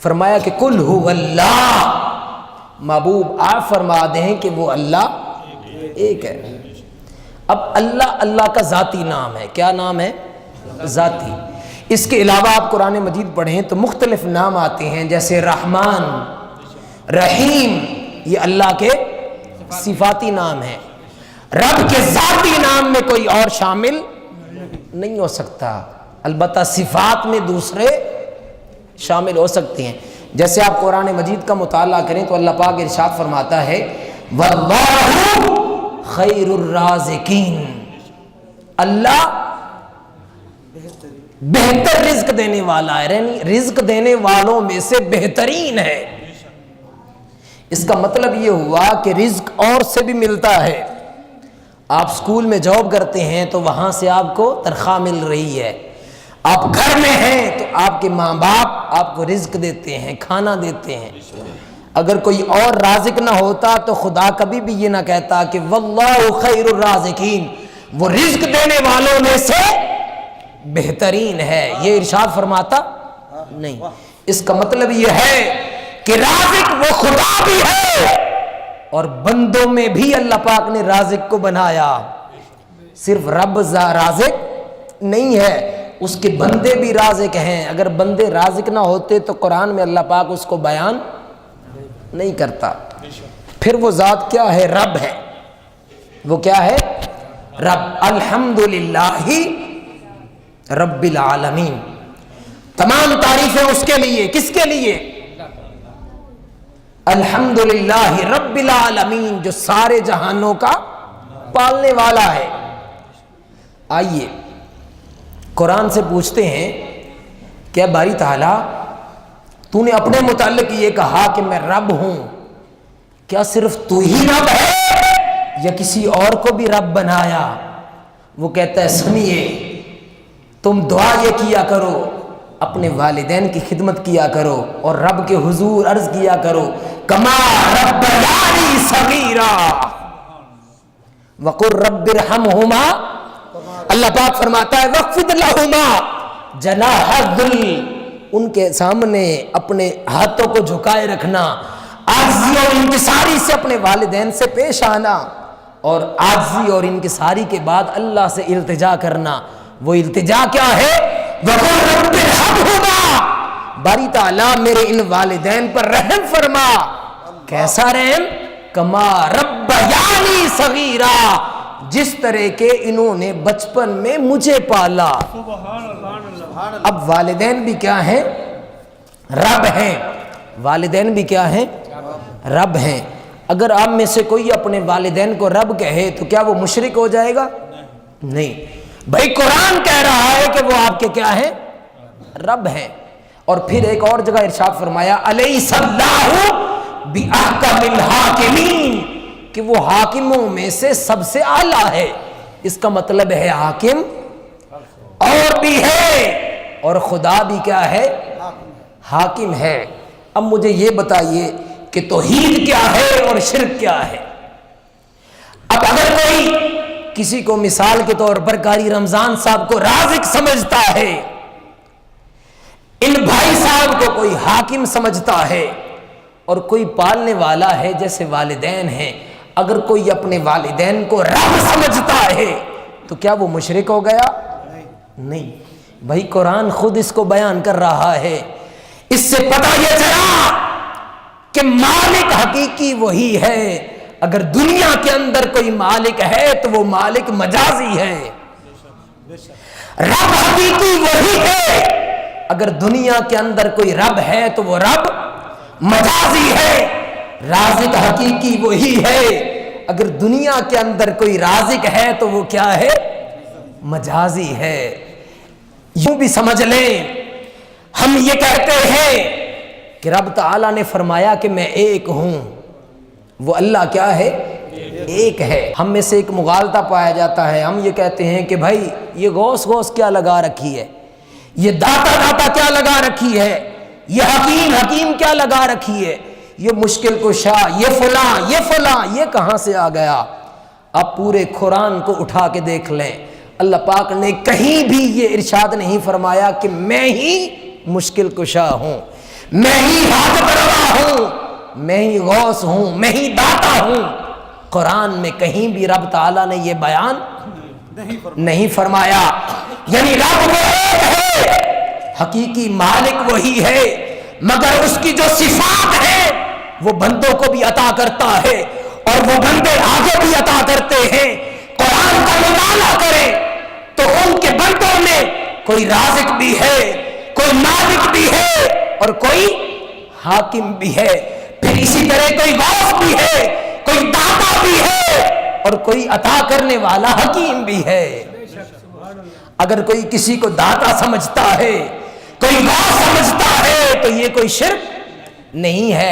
فرمایا کہ کل ہو اللہ، محبوب آپ فرما دیں کہ وہ اللہ ایک ہے۔ اب اللہ کا ذاتی نام ہے۔ کیا نام ہے؟ ذاتی۔ اس کے علاوہ آپ قرآن مجید پڑھیں تو مختلف نام آتے ہیں، جیسے رحمان، رحیم، یہ اللہ کے صفاتی نام ہیں۔ رب کے ذاتی نام میں کوئی اور شامل نہیں ہو سکتا، البتہ صفات میں دوسرے شامل ہو سکتے ہیں۔ جیسے آپ قرآن مجید کا مطالعہ کریں تو اللہ پاک ارشاد فرماتا ہے واللہ خیر الرازقین، اللہ بہتر رزق دینے والا ہے، یعنی رزق دینے والوں میں سے بہترین ہے۔ اس کا مطلب یہ ہوا کہ رزق اور سے بھی ملتا ہے۔ آپ سکول میں جاب کرتے ہیں تو وہاں سے آپ کو تنخواہ مل رہی ہے، آپ گھر میں ہیں تو آپ کے ماں باپ آپ کو رزق دیتے ہیں، کھانا دیتے ہیں۔ اگر کوئی اور رازق نہ ہوتا تو خدا کبھی بھی یہ نہ کہتا کہ واللہ خیر الرازقین، وہ رزق دینے والوں میں سے بہترین ہے، یہ ارشاد فرماتا نہیں۔ اس کا مطلب یہ ہے کہ رازق وہ خدا بھی ہے اور بندوں میں بھی اللہ پاک نے رازق کو بنایا۔ صرف رب رازق نہیں ہے، اس کے بندے بھی رازق ہیں۔ اگر بندے رازق نہ ہوتے تو قرآن میں اللہ پاک اس کو بیان نہیں کرتا۔ پھر وہ ذات کیا ہے؟ رب ہے۔ وہ کیا ہے؟ رب۔ الحمدللہ رب العالمین، تمام تعریفیں اس کے لیے۔ کس کے لیے؟ الحمدللہ رب العالمین، جو سارے جہانوں کا پالنے والا ہے۔ آئیے قرآن سے پوچھتے ہیں کہ باری تعالیٰ تو نے اپنے متعلق یہ کہا کہ میں رب ہوں، کیا صرف تو ہی رب ہے یا کسی اور کو بھی رب بنایا؟ وہ کہتا ہے سنیے، تم دعا یہ کیا کرو، اپنے والدین کی خدمت کیا کرو اور رب کے حضور عرض کیا کرو کما ربیانی صغیرا وقل رب ارحمہما۔ اللہ پاک فرماتا ہے وَخْفِضْ لَهُمَا جَنَاحَ الذُّلِّ، ان کے سامنے اپنے ہاتھوں کو جھکائے رکھنا، عاجزی اور انکساری سے اپنے والدین سے پیش آنا، اور عاجزی اور انکساری کے بعد اللہ سے التجا کرنا۔ وہ التجا کیا ہے؟ وَقُلْ رَبِّ ارْحَمْهُمَا، باری تعالیٰ میرے ان والدین پر رحم فرما۔ کیسا رحم؟ کما ربیانی صغیرا، جس طرح کے انہوں نے بچپن میں مجھے پالا۔ اب والدین بھی کیا ہیں؟ رب ہیں۔ والدین بھی کیا ہیں؟ رب ہیں۔ اگر آپ میں سے کوئی اپنے والدین کو رب کہے تو کیا وہ مشرک ہو جائے گا؟ نہیں بھائی، قرآن کہہ رہا ہے کہ وہ آپ کے کیا ہیں؟ رب ہیں۔ اور پھر ایک اور جگہ ارشاد فرمایا الیس اللہ بأحکم الحاکمین، کہ وہ حاکموں میں سے سب سے اعلیٰ ہے۔ اس کا مطلب ہے حاکم اور بھی ہے اور خدا بھی کیا ہے؟ حاکم ہے۔ اب مجھے یہ بتائیے کہ توحید کیا ہے اور شرک کیا ہے؟ اب اگر کوئی کسی کو مثال کے طور پر قاری رمضان صاحب کو رازق سمجھتا ہے، ان بھائی صاحب کو کوئی حاکم سمجھتا ہے اور کوئی پالنے والا ہے جیسے والدین ہیں، اگر کوئی اپنے والدین کو رب سمجھتا ہے تو کیا وہ مشرک ہو گیا؟ نہیں بھائی، قرآن خود اس کو بیان کر رہا ہے۔ اس سے پتہ یہ چلا کہ مالک حقیقی وہی ہے۔ اگر دنیا کے اندر کوئی مالک ہے تو وہ مالک مجازی ہے۔ رب حقیقی وہی ہے۔ اگر دنیا کے اندر کوئی رب ہے تو وہ رب مجازی ہے۔ رازق حقیقی وہی ہے۔ اگر دنیا کے اندر کوئی رازق ہے تو وہ کیا ہے؟ مجازی ہے۔ یوں بھی سمجھ لیں، ہم یہ کہتے ہیں کہ رب تعالیٰ نے فرمایا کہ میں ایک ہوں، وہ اللہ کیا ہے؟ ایک ہے۔ ہم میں سے ایک مغالطہ پایا جاتا ہے، ہم یہ کہتے ہیں کہ بھائی یہ غوث کیا لگا رکھی ہے، یہ داتا کیا لگا رکھی ہے، یہ حکیم کیا لگا رکھی ہے، یہ مشکل کشا، یہ فلاں یہ کہاں سے آ گیا؟ آپ پورے قرآن کو اٹھا کے دیکھ لیں، اللہ پاک نے کہیں بھی یہ ارشاد نہیں فرمایا کہ میں ہی مشکل کشا ہوں، میں ہی حاجت روا ہوں، میں ہی غوث ہوں، میں ہی داتا ہوں۔ قرآن میں کہیں بھی رب تعالیٰ نے یہ بیان نہیں فرمایا۔ یعنی رب وہ ایک ہے، حقیقی مالک وہی ہے، مگر اس کی جو صفات ہے وہ بندوں کو بھی عطا کرتا ہے اور وہ بندے آگے بھی عطا کرتے ہیں۔ قرآن کا مطالعہ کریں تو ان کے بندوں میں کوئی رازق بھی ہے، کوئی مالک بھی ہے اور کوئی حاکم بھی ہے، پھر اسی طرح کوئی غوث بھی ہے، کوئی داتا بھی ہے اور کوئی عطا کرنے والا حکیم بھی ہے۔ اگر کوئی کسی کو داتا سمجھتا ہے، کوئی غوث سمجھتا ہے تو یہ کوئی شرک نہیں ہے۔